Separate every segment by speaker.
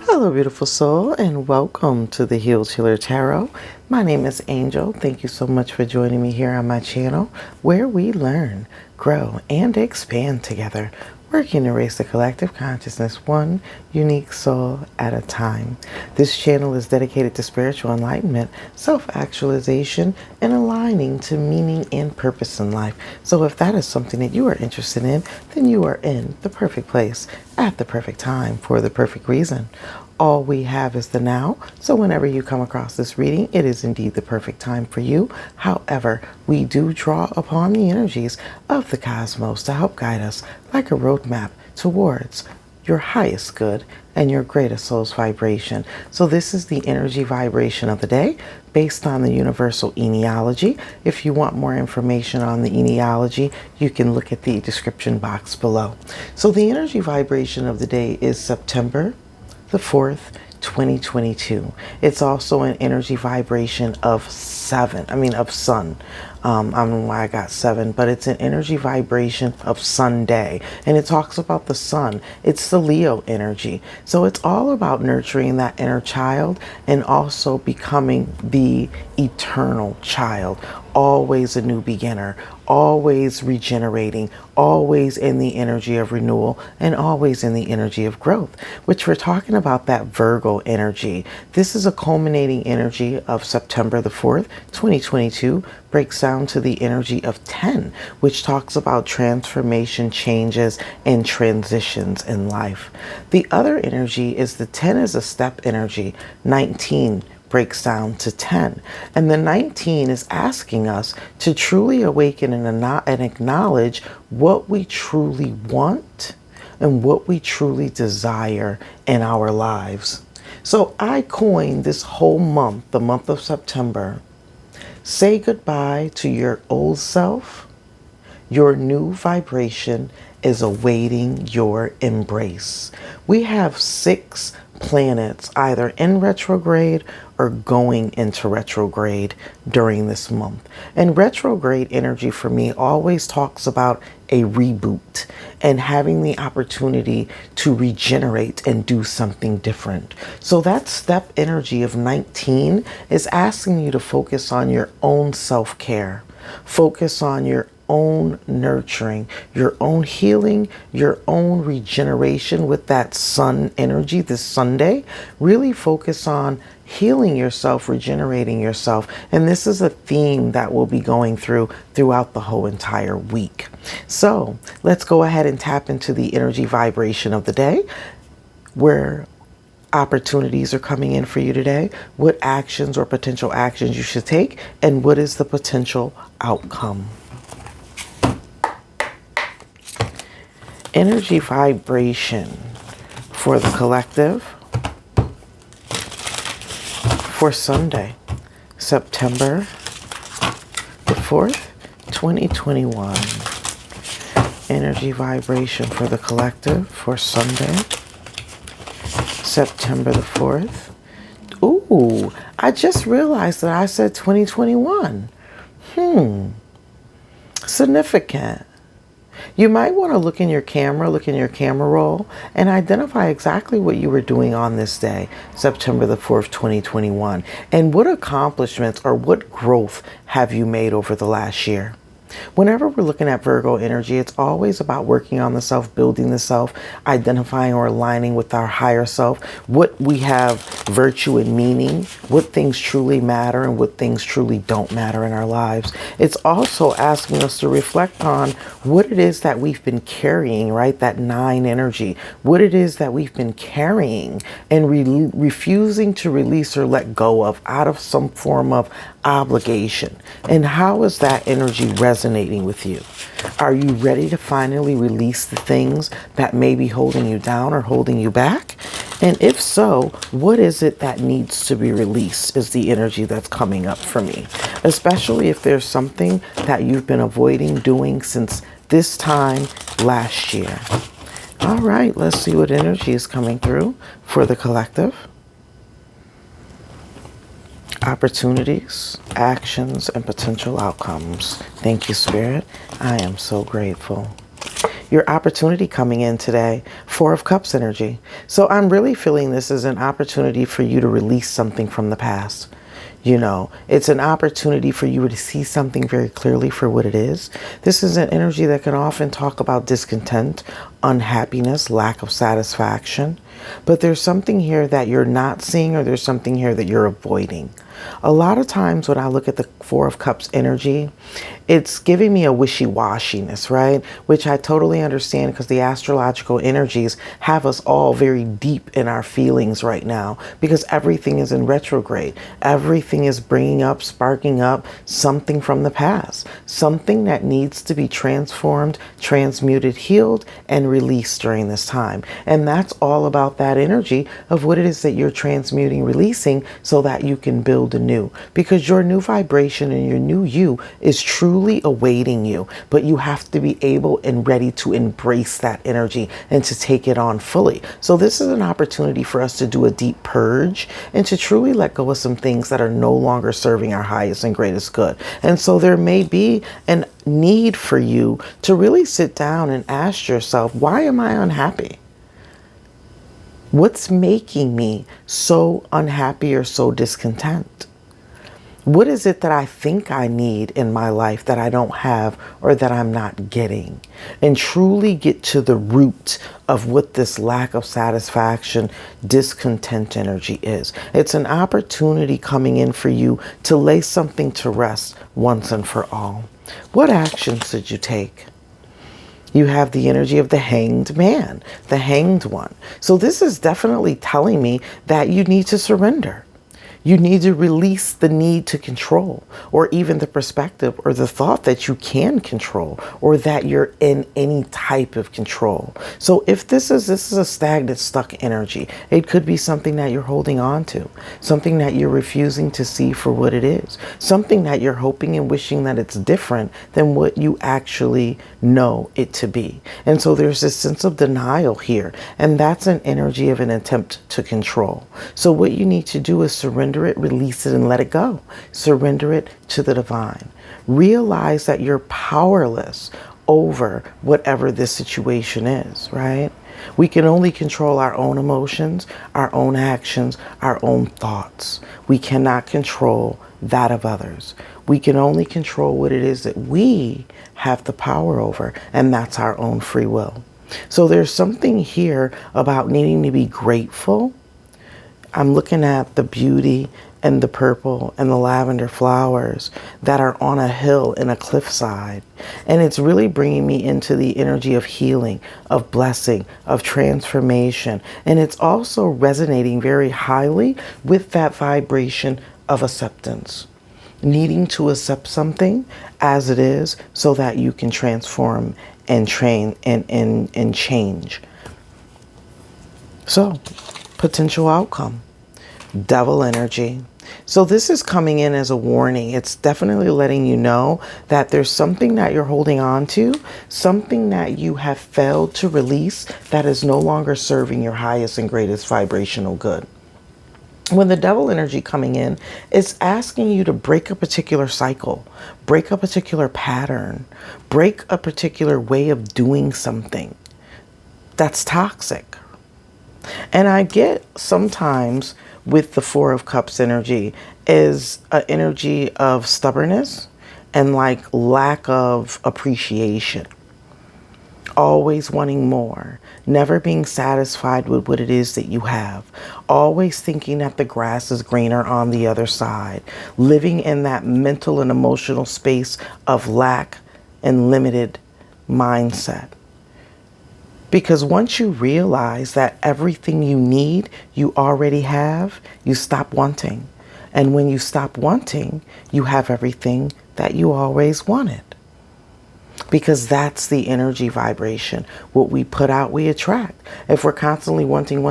Speaker 1: Hello, beautiful soul, and welcome to the Healed Healer Tarot. My name is Angel. Thank you so much for joining me here on my channel, where we learn, grow, and expand together, working to raise the collective consciousness one unique soul at a time. This channel is dedicated to spiritual enlightenment, self-actualization, and aligning to meaning and purpose in life. So if that is something that you are interested in, then you are in the perfect place at the perfect time for the perfect reason. All we have is the now, so whenever you come across this reading, it is indeed the perfect time for you. However, we do draw upon the energies of the cosmos to help guide us like a roadmap towards your highest good and your greatest soul's vibration. So this is the energy vibration of the day based on the universal genealogy. If you want more information on the genealogy, you can look at the description box below. So the energy vibration of the day is September the 4th, 2022. It's also an energy vibration of sun. I don't know why I got 7, but it's an energy vibration of Sunday. And it talks about the sun. It's the Leo energy. So it's all about nurturing that inner child and also becoming the eternal child. Always a new beginner, always regenerating, always in the energy of renewal, and always in the energy of growth, which we're talking about that Virgo energy. This is a culminating energy of September the 4th, 2022, breaks down to the energy of 10, which talks about transformation, changes, and transitions in life. The other energy is the 10 is a step energy, 19 breaks down to 10. And the 19 is asking us to truly awaken and acknowledge what we truly want and what we truly desire in our lives. So I coined this whole month, the month of September, say goodbye to your old self. Your new vibration is awaiting your embrace. We have 6 planets either in retrograde or going into retrograde during this month. And retrograde energy for me always talks about a reboot and having the opportunity to regenerate and do something different. So that step energy of 19 is asking you to focus on your own self-care, focus on your own nurturing, your own healing, your own regeneration with that sun energy this Sunday. Really focus on healing yourself, regenerating yourself. And this is a theme that we'll be going throughout the whole entire week. So let's go ahead and tap into the energy vibration of the day, where opportunities are coming in for you today, what actions or potential actions you should take, and what is the potential outcome. Energy vibration for the collective for Sunday, September the 4th, 2021. Energy vibration for the collective for Sunday, September the 4th. Ooh, I just realized that I said 2021. Significant. You might want to look in your camera roll, and identify exactly what you were doing on this day, September the 4th, 2021, and what accomplishments or what growth have you made over the last year. Whenever we're looking at Virgo energy, it's always about working on the self, building the self, identifying or aligning with our higher self, what we have virtue and meaning, what things truly matter and what things truly don't matter in our lives. It's also asking us to reflect on what it is that we've been carrying, right? That 9 energy, what it is that we've been carrying and refusing to release or let go of out of some form of obligation. And how is that energy resonating with you? Are you ready to finally release the things that may be holding you down or holding you back? And if so, what is it that needs to be released is the energy that's coming up for me. Especially if there's something that you've been avoiding doing since this time last year. All right, let's see what energy is coming through for the collective. Opportunities, actions, and potential outcomes. Thank you, Spirit. I am so grateful. Your opportunity coming in today, Four of Cups energy. So I'm really feeling this is an opportunity for you to release something from the past. You know, it's an opportunity for you to see something very clearly for what it is. This is an energy that can often talk about discontent, unhappiness, lack of satisfaction. But there's something here that you're not seeing, or there's something here that you're avoiding. A lot of times when I look at the Four of Cups energy, it's giving me a wishy-washiness, right? Which I totally understand, because the astrological energies have us all very deep in our feelings right now, because everything is in retrograde. Everything is bringing up, sparking up something from the past, something that needs to be transformed, transmuted, healed, and released during this time. And that's all about that energy of what it is that you're transmuting, releasing, so that you can build anew, because your new vibration and your new you is truly awaiting you, but you have to be able and ready to embrace that energy and to take it on fully. So this is an opportunity for us to do a deep purge and to truly let go of some things that are no longer serving our highest and greatest good. And so there may be an need for you to really sit down and ask yourself, why am I unhappy? What's making me so unhappy or so discontent? What is it that I think I need in my life that I don't have or that I'm not getting? And truly get to the root of what this lack of satisfaction, discontent energy is. It's an opportunity coming in for you to lay something to rest once and for all. What actions did you take? You have the energy of the hanged man, the hanged one. So this is definitely telling me that you need to surrender. You need to release the need to control, or even the perspective or the thought that you can control, or that you're in any type of control. So if this is a stagnant, stuck energy, it could be something that you're holding on to, something that you're refusing to see for what it is, something that you're hoping and wishing that it's different than what you actually know it to be. And so there's this sense of denial here, and that's an energy of an attempt to control. So what you need to do is surrender it, release it, and let it go. Surrender it to the divine. Realize that you're powerless over whatever this situation is, right? We can only control our own emotions, our own actions, our own thoughts. We cannot control that of others. We can only control what it is that we have the power over, and that's our own free will. So there's something here about needing to be grateful. I'm looking at the beauty and the purple and the lavender flowers that are on a hill in a cliffside. And it's really bringing me into the energy of healing, of blessing, of transformation. And it's also resonating very highly with that vibration of acceptance. Needing to accept something as it is so that you can transform and train and change. So, potential outcome, devil energy. So this is coming in as a warning. It's definitely letting you know that there's something that you're holding on to, something that you have failed to release that is no longer serving your highest and greatest vibrational good. When the devil energy coming in, it's asking you to break a particular cycle, break a particular pattern, break a particular way of doing something that's toxic. And I get sometimes with the Four of Cups energy is an energy of stubbornness and like lack of appreciation. Always wanting more, never being satisfied with what it is that you have, always thinking that the grass is greener on the other side, living in that mental and emotional space of lack and limited mindset. Because once you realize that everything you need, you already have, you stop wanting. And when you stop wanting, you have everything that you always wanted. Because that's the energy vibration. What we put out, we attract. If we're constantly wanting,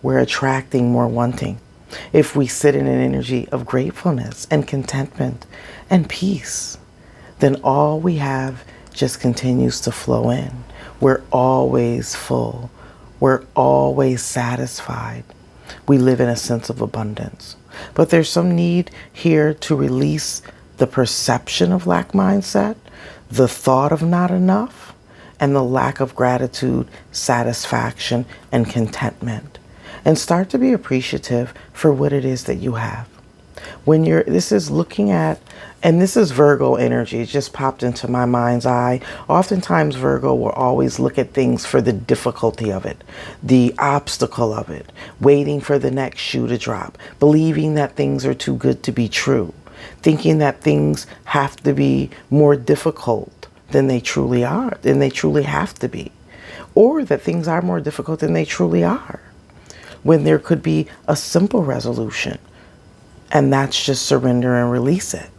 Speaker 1: we're attracting more wanting. If we sit in an energy of gratefulness and contentment and peace, then all we have just continues to flow in. We're always full. We're always satisfied. We live in a sense of abundance. But there's some need here to release the perception of lack mindset, the thought of not enough, and the lack of gratitude, satisfaction, and contentment. And start to be appreciative for what it is that you have. When this is looking at, and this is Virgo energy, it just popped into my mind's eye. Oftentimes Virgo will always look at things for the difficulty of it, the obstacle of it, waiting for the next shoe to drop, believing that things are too good to be true, thinking that things have to be more difficult than they truly are, than they truly have to be, or that things are more difficult than they truly are, when there could be a simple resolution. And that's just surrender and release it,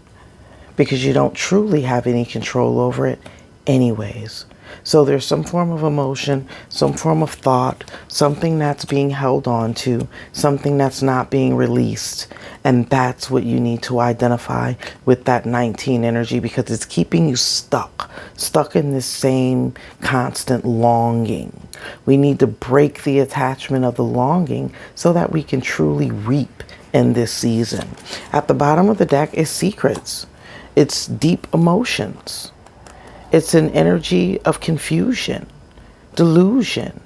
Speaker 1: because you don't truly have any control over it anyways. So there's some form of emotion, some form of thought, something that's being held on to, something that's not being released. And that's what you need to identify with that 19 energy, because it's keeping you stuck in this same constant longing. We need to break the attachment of the longing so that we can truly reap in this season. At the bottom of the deck is secrets. It's deep emotions. It's an energy of confusion, delusion,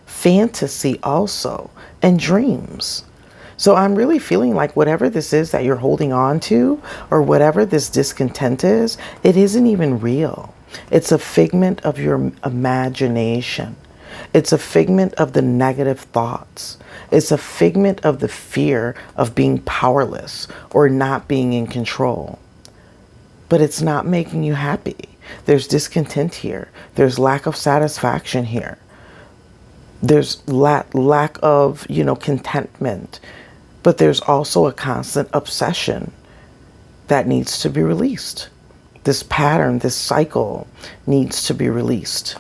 Speaker 1: fantasy also, and dreams. So I'm really feeling like whatever this is that you're holding on to, or whatever this discontent is, it isn't even real. It's a figment of your imagination. It's a figment of the negative thoughts. It's a figment of the fear of being powerless or not being in control. But it's not making you happy. There's discontent here. There's lack of satisfaction here. There's lack of, contentment. But there's also a constant obsession that needs to be released. This pattern, this cycle needs to be released.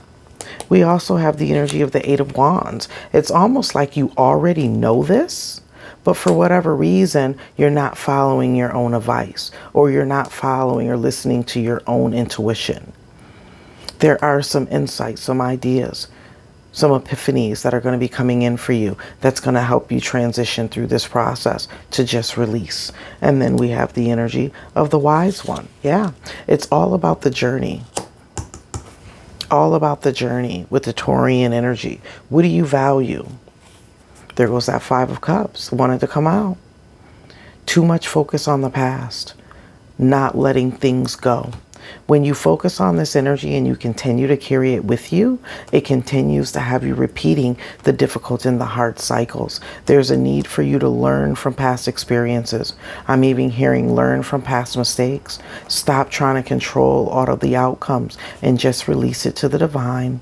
Speaker 1: We also have the energy of the Eight of Wands. It's almost like you already know this, but for whatever reason, you're not following your own advice, or you're not following or listening to your own intuition. There are some insights, some ideas, some epiphanies that are going to be coming in for you that's going to help you transition through this process to just release. And then we have the energy of the Wise One. Yeah, it's all about the journey. All about the journey with the Taurian energy. What do you value? There goes that Five of Cups. Wanted to come out. Too much focus on the past. Not letting things go. When you focus on this energy and you continue to carry it with you, it continues to have you repeating the difficult and the hard cycles. There's a need for you to learn from past experiences. I'm even hearing learn from past mistakes. Stop trying to control all of the outcomes and just release it to the divine.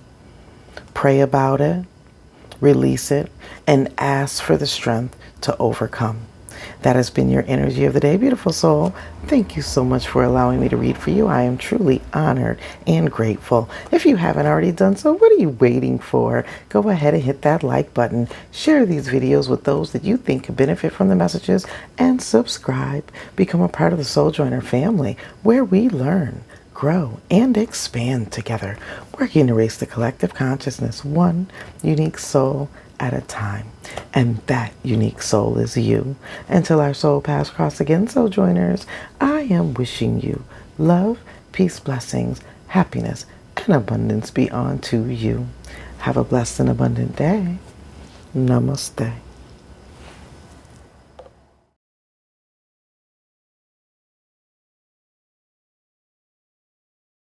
Speaker 1: Pray about it, release it, and ask for the strength to overcome. That has been your energy of the day, beautiful soul. Thank you so much for allowing me to read for you. I am truly honored and grateful. If you haven't already done so, what are you waiting for? Go ahead and hit that like button. Share these videos with those that you think could benefit from the messages, and subscribe. Become a part of the Soul Joiner family, where we learn, grow, and expand together, working to raise the collective consciousness one unique soul at a time. And that unique soul is you. Until our soul paths cross again, Soul Joiners, I am wishing you love, peace, blessings, happiness, and abundance be unto you. Have a blessed and abundant day. Namaste.